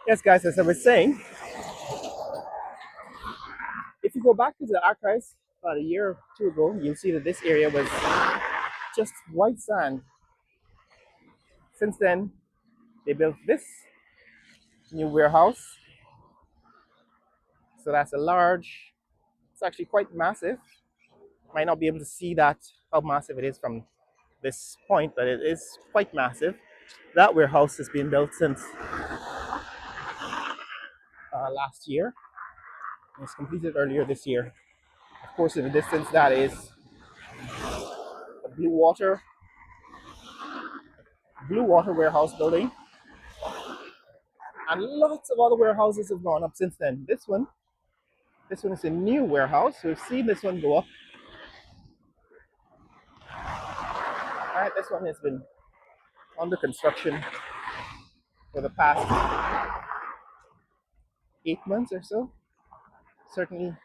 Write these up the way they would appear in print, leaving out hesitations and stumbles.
Yes, guys, as I was saying, if you go back to the archives about a year or two ago, you'll see that this area was just white sand. Since then, they built this new warehouse. So that's a large, it's actually quite massive. Might not be able to see that, how massive it is from this point, but it is quite massive. That warehouse has been built since last year. It was completed earlier this year. Of course, in the distance, that is a blue water warehouse building, and lots of other warehouses have gone up since then. This one is a new warehouse. We've seen this one go up. All right, this one has been under construction for the past 8 months or so, certainly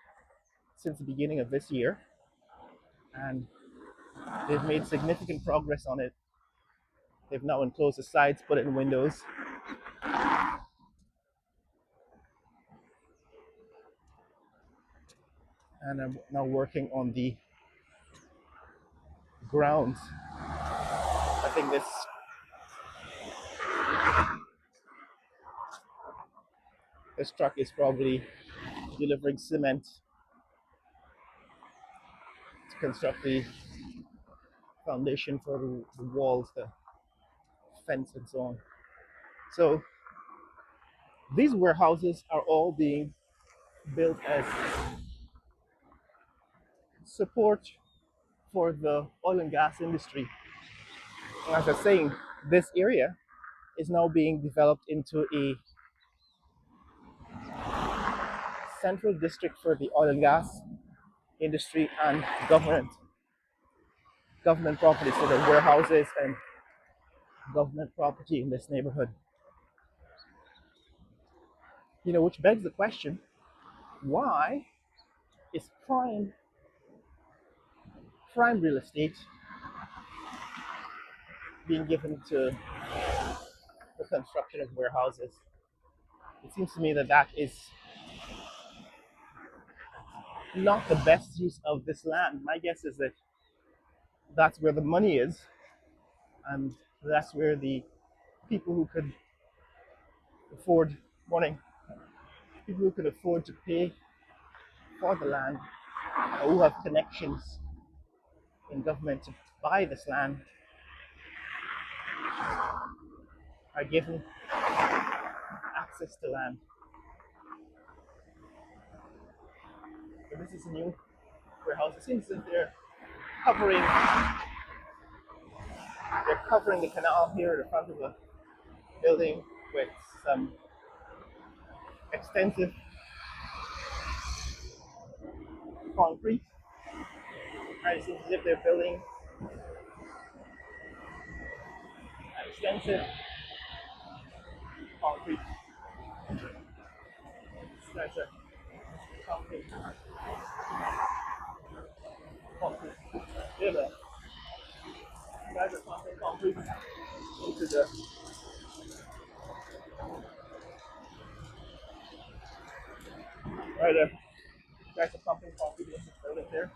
since the beginning of this year, and they've made significant progress on it. They've now enclosed the sides, put in windows, and are now working on the grounds. I think this truck is probably delivering cement to construct the foundation for the walls, the fence, and so on. So these warehouses are all being built as support for the oil and gas industry. And as I was saying, this area is now being developed into a central district for the oil and gas industry and government property. So there are warehouses and government property in this neighborhood. Which begs the question: why is prime real estate being given to the construction of warehouses? It seems to me that that is not the best use of this land. My guess is that that's where the money is, and that's where the people who could afford money, people who could afford to pay for the land, or who have connections in government to buy this land, are given access to land. So this is a new warehouse. It seems that covering they're covering the canal here at the front of the building with some extensive concrete. Right, it seems as if they're building an extensive concrete structure. Concrete. Concrete. Yeah, the guys are pumping concrete into the right there. Guys are pumping concrete into the building there.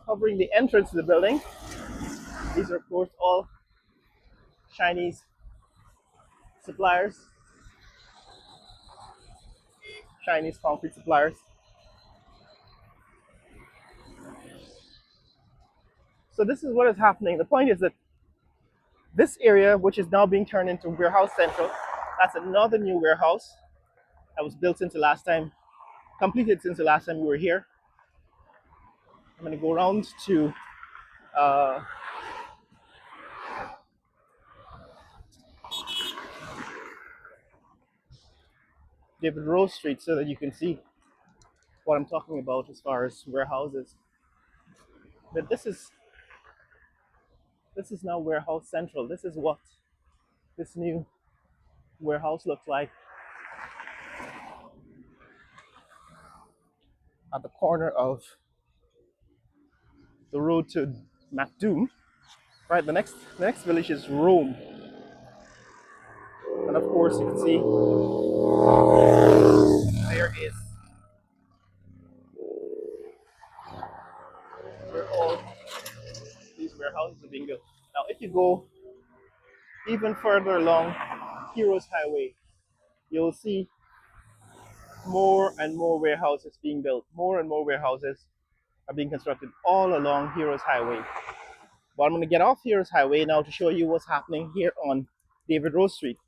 Covering the entrance to the building. These are of course all Chinese suppliers, Chinese concrete suppliers. So this is what is happening. The point is that this area, which is now being turned into Warehouse Central, that's another new warehouse that was built since the last time, completed since the last time we were here. I'm going to go around to uh, David Rose Street so that you can see what I'm talking about as far as warehouses. But this is now Warehouse Central. This is what this new warehouse looks like at the corner of the road to Macdoom. Right, the next village is Rome, and of course you can see there is where all these warehouses are being built. Now, if you go even further along Heroes Highway, you'll see more and more warehouses being built. More and more warehouses are being constructed all along Heroes Highway. But I'm going to get off Heroes Highway now to show you what's happening here on David Rose Street.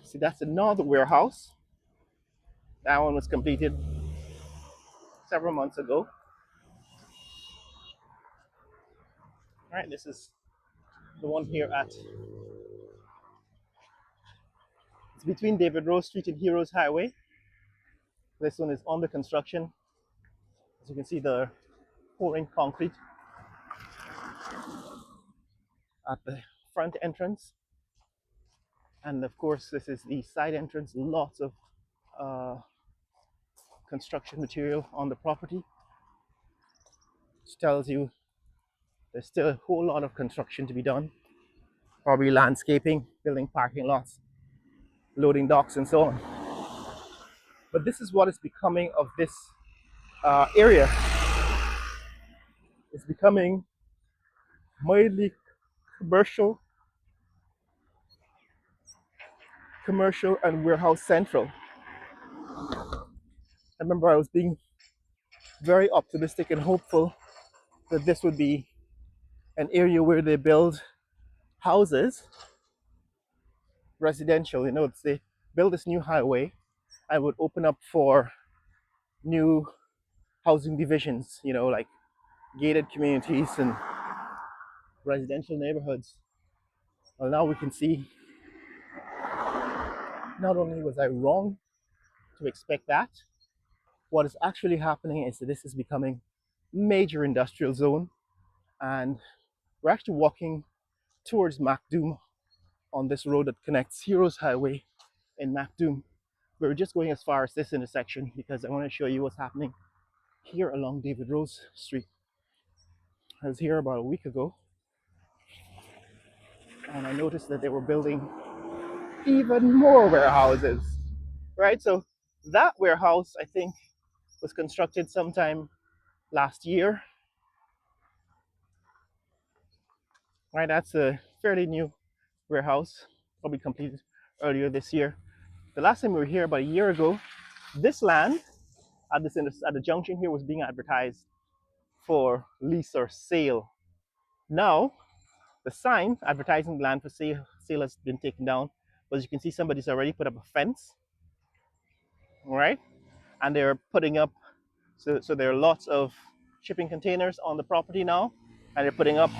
See, that's another warehouse. That one was completed several months ago. All right, this is the one here at, it's between David Rose Street and Heroes Highway. This one is under construction. As you can see, the pouring concrete at the front entrance. And of course, this is the side entrance. Lots of uh, construction material on the property, which tells you there's still a whole lot of construction to be done. Probably landscaping, building parking lots, loading docks, and so on. But this is what is becoming of this area. It's becoming mildly commercial, and warehouse central. I remember I was being very optimistic and hopeful that this would be an area where they build houses, residential. You know, they build this new highway and would open up for new housing divisions, you know, like gated communities and residential neighborhoods. Well, now we can see not only was I wrong to expect that, what is actually happening is that this is becoming major industrial zone, and we're actually walking towards Macdoom on this road that connects Heroes Highway in Macdoom. We're just going as far as this intersection because I want to show you what's happening here along David Rose Street. I was here about a week ago and I noticed that they were building even more warehouses, right? So that warehouse, I think, was constructed sometime last year, right? That's a fairly new warehouse, probably completed earlier this year. The last time we were here about a year ago, this land at the junction here was being advertised for lease or sale. Now, the sign advertising the land for sale has been taken down, but as you can see, somebody's already put up a fence, all right? And they're putting up, so there are lots of shipping containers on the property now, and they're putting up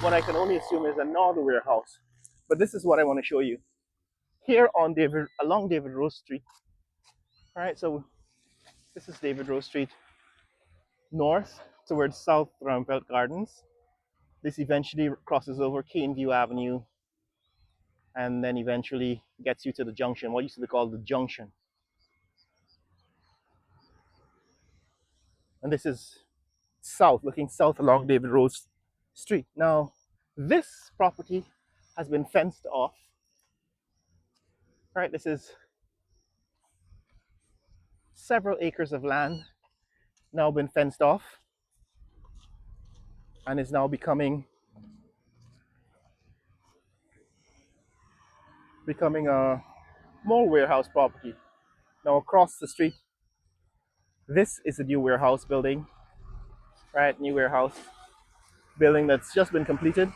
what I can only assume is another warehouse. But this is what I want to show you here on along David Rose Street. All right, so this is David Rose Street north towards South Ramvelt Gardens. This eventually crosses over Caneview Avenue and then eventually gets you to the junction, what used to be called the junction. And this is south, looking south along David Rose Street. Now, this property has been fenced off. Right, this is several acres of land now been fenced off and is now becoming a more warehouse property. Now across the street, this is a new warehouse building, right? New warehouse building that's just been completed.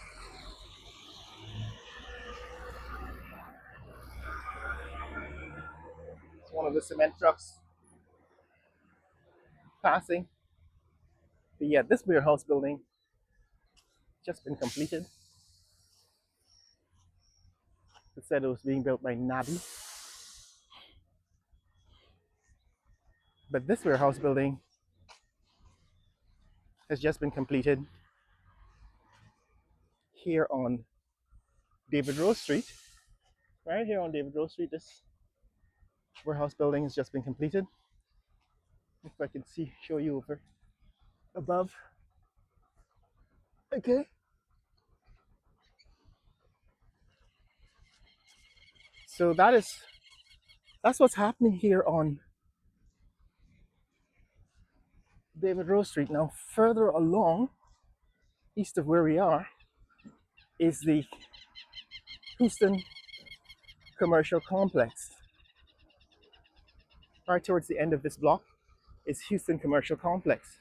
It's one of the cement trucks passing. But yeah, this warehouse building just been completed. It said it was being built by Nabi. But this warehouse building has just been completed here on David Rose Street. Right here on David Rose Street, this warehouse building has just been completed. If I can show you over above. Okay. So that's what's happening here on David Rose Street. Now, further along, east of where we are, is the Houston Commercial Complex. Right towards the end of this block is Houston Commercial Complex.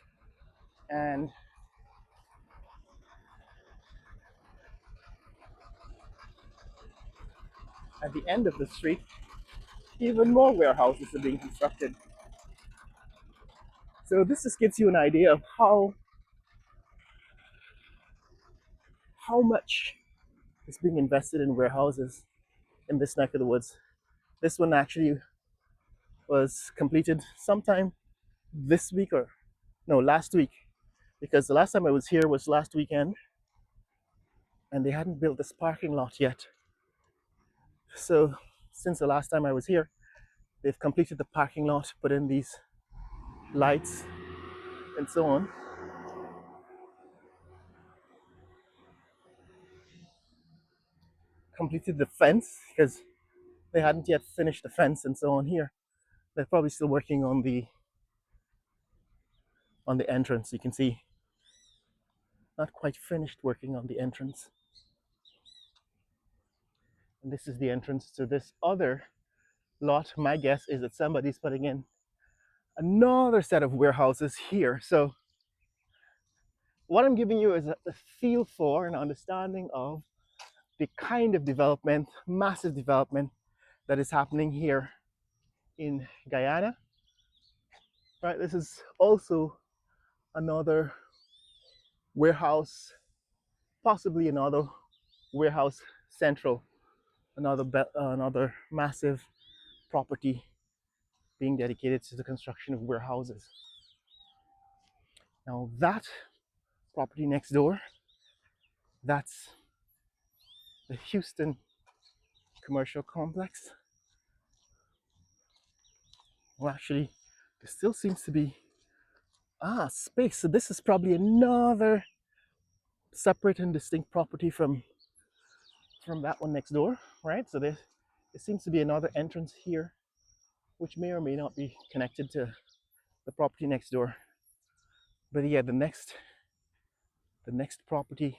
And at the end of the street, even more warehouses are being constructed. So this just gives you an idea of how much is being invested in warehouses in this neck of the woods. This one actually was completed sometime this week, or no, last week, because the last time I was here was last weekend and they hadn't built this parking lot yet. So since the last time I was here, they've completed the parking lot, put in these lights and so on. Completed the fence because they hadn't yet finished the fence and so on here. They're probably still working on the entrance. You can see not quite finished working on the entrance. And this is the entrance to this other lot. My guess is that somebody's putting in another set of warehouses here. So what I'm giving you is a feel for an understanding of the kind of development, massive development that is happening here in Guyana. Right, this is also another warehouse, possibly another warehouse central, another massive property being dedicated to the construction of warehouses. Now that property next door, that's the Houston Commercial Complex. Well, actually, there still seems to be space. So this is probably another separate and distinct property from that one next door, right? So there seems to be another entrance here, which may or may not be connected to the property next door. But yeah, the next property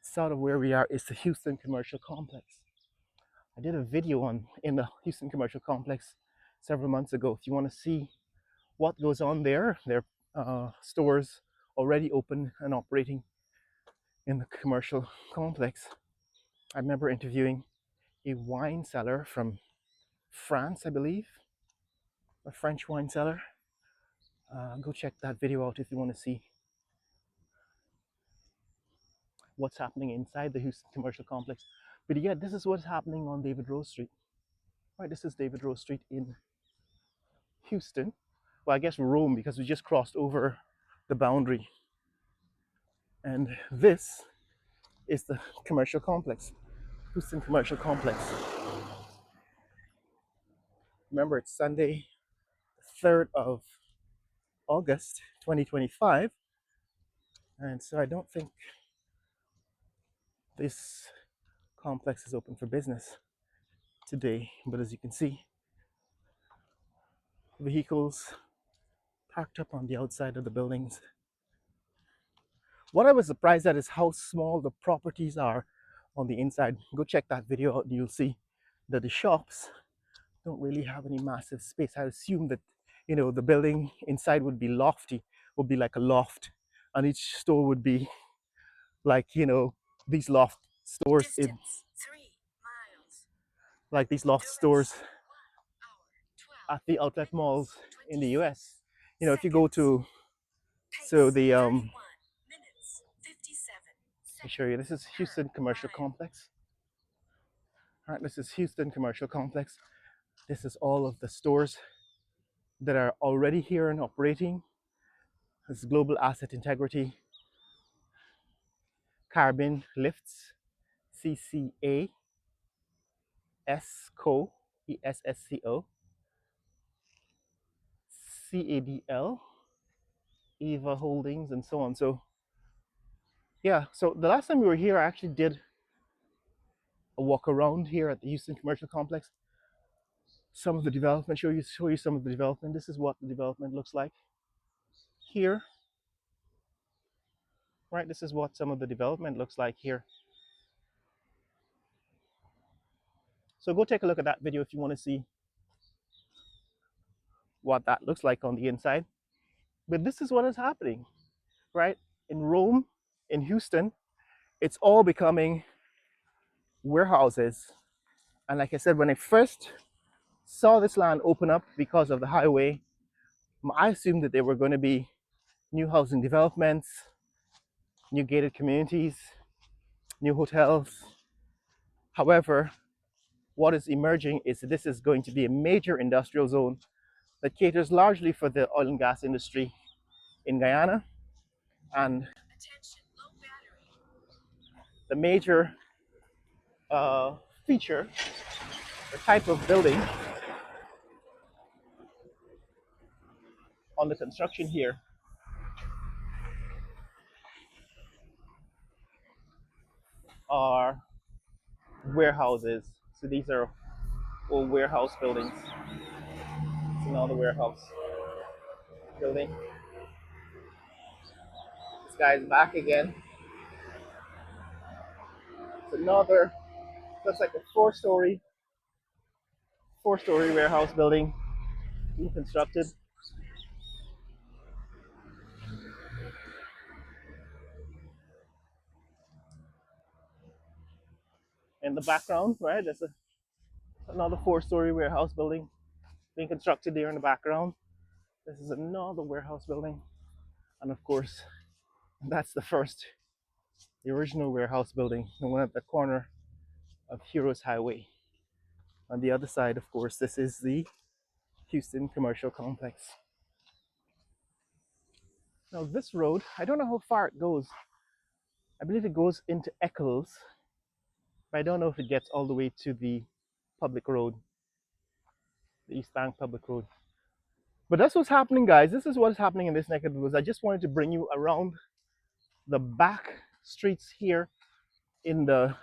south of where we are is the Houston Commercial Complex. I did a video in the Houston Commercial Complex several months ago. If you want to see what goes on there, there are stores already open and operating in the commercial complex. I remember interviewing a wine seller from France, I believe, a French wine seller. Go check that video out if you want to see what's happening inside the Houston Commercial Complex. But yeah, this is what's happening on David Rose Street. Right, this is David Rose Street in Houston. Well, I guess Rome, because we just crossed over the boundary. And this is the commercial complex, Houston Commercial Complex. Remember, it's Sunday, 3rd of August, 2025. And so I don't think this complex is open for business today. But as you can see, vehicles parked up on the outside of the buildings. What I was surprised at is how small the properties are on the inside. Go check that video out and you'll see that the shops don't really have any massive space. I assume that, the building inside would be lofty, would be like a loft, and each store would be like, these loft stores in 3 miles. Like these loft stores at the outlet malls in the US. If you go to, so the I'll show you. This is Houston Commercial Complex. All right, this is Houston Commercial Complex. This is all of the stores that are already here and operating. This is Global Asset Integrity, Carbon Lifts, ESSCO, ESSCO, CADL, Eva Holdings, and so on. So yeah, so the last time we were here, I actually did a walk around here at the Houston Commercial Complex. Some of the development, show you some of the development. This is what the development looks like here, right? This is what some of the development looks like here. So go take a look at that video if you want to see what that looks like on the inside. But this is what is happening, right? In Rome, in Houston, it's all becoming warehouses. And like I said, when I first saw this land open up because of the highway, I assumed that there were going to be new housing developments, new gated communities, new hotels. However, what is emerging is that this is going to be a major industrial zone that caters largely for the oil and gas industry in Guyana. And the major feature, the type of building on the construction here are warehouses. So these are all warehouse buildings. It's another warehouse building. This guy's back again. It's another, looks like a four-story warehouse building being constructed. In the background, right? There's another four-story warehouse building being constructed there in the background. This is another warehouse building. And of course, that's the original warehouse building, the one at the corner of Heroes Highway. On the other side, of course, this is the Houston Commercial Complex. Now this road, I don't know how far it goes. I believe it goes into Eccles, but I don't know if it gets all the way to the public road, the East Bank Public Road. But that's what's happening, guys. This is what's happening in this neck of the woods. I just wanted to bring you around the back streets here in the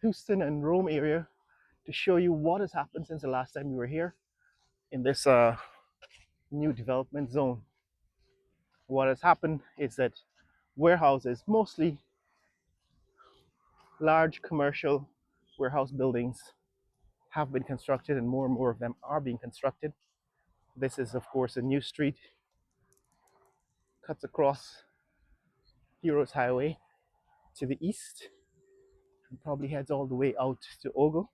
Houston and Rome area to show you what has happened since the last time we were here in this new development zone. What has happened is that warehouses, mostly large commercial warehouse buildings, have been constructed, and more of them are being constructed. This is, of course, a new street, cuts across Heroes Highway to the east and probably heads all the way out to Ogle,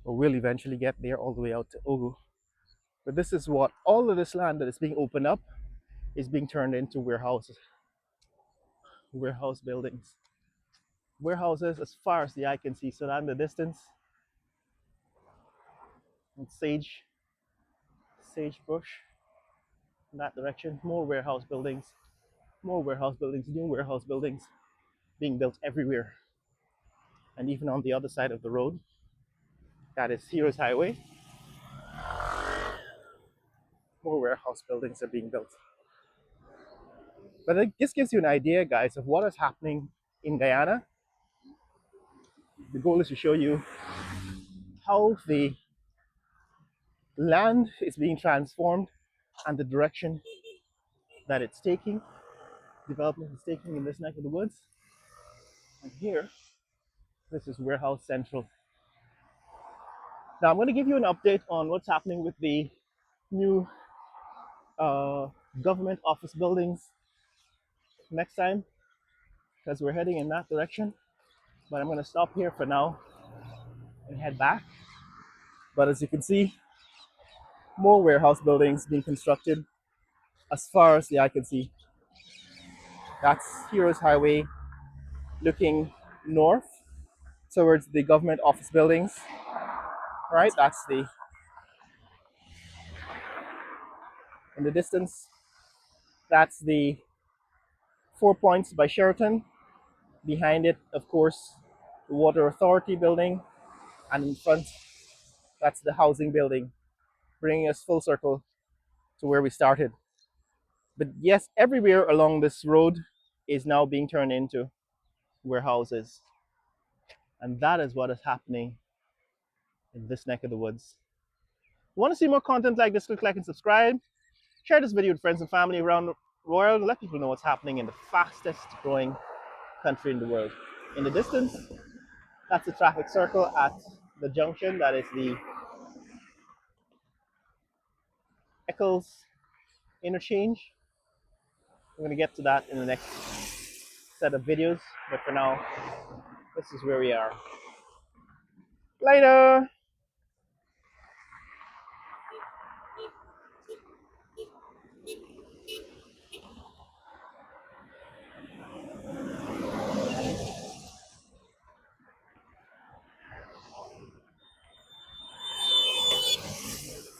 or will eventually get there all the way out to Ogle. But this is what all of this land that is being opened up is being turned into warehouses, warehouse buildings, warehouses as far as the eye can see. So that in the distance, and sagebrush in that direction, more warehouse buildings, new warehouse buildings being built everywhere. And even on the other side of the road, that is Heroes Highway, more warehouse buildings are being built. But this gives you an idea, guys, of what is happening in Guyana. The goal is to show you how the land is being transformed and the direction that it's taking, development is taking in this neck of the woods. And here, this is Warehouse Central. Now I'm going to give you an update on what's happening with the new government office buildings next time, because we're heading in that direction. But I'm going to stop here for now and head back. But as you can see, more warehouse buildings being constructed as far as the eye can see. That's Heroes Highway looking north towards the government office buildings. Right, that's in the distance, that's the Four Points by Sheraton. Behind it, of course, the Water Authority building. And in front, that's the housing building, bringing us full circle to where we started. But yes, everywhere along this road is now being turned into warehouses. And that is what is happening in this neck of the woods. If you want to see more content like this, click like and subscribe. Share this video with friends and family around the world. Let people know what's happening in the fastest growing country in the world. In the distance, that's the traffic circle at the junction. That is the Eccles interchange. We're going to get to that in the next set of videos. But for now, this is where we are. Later!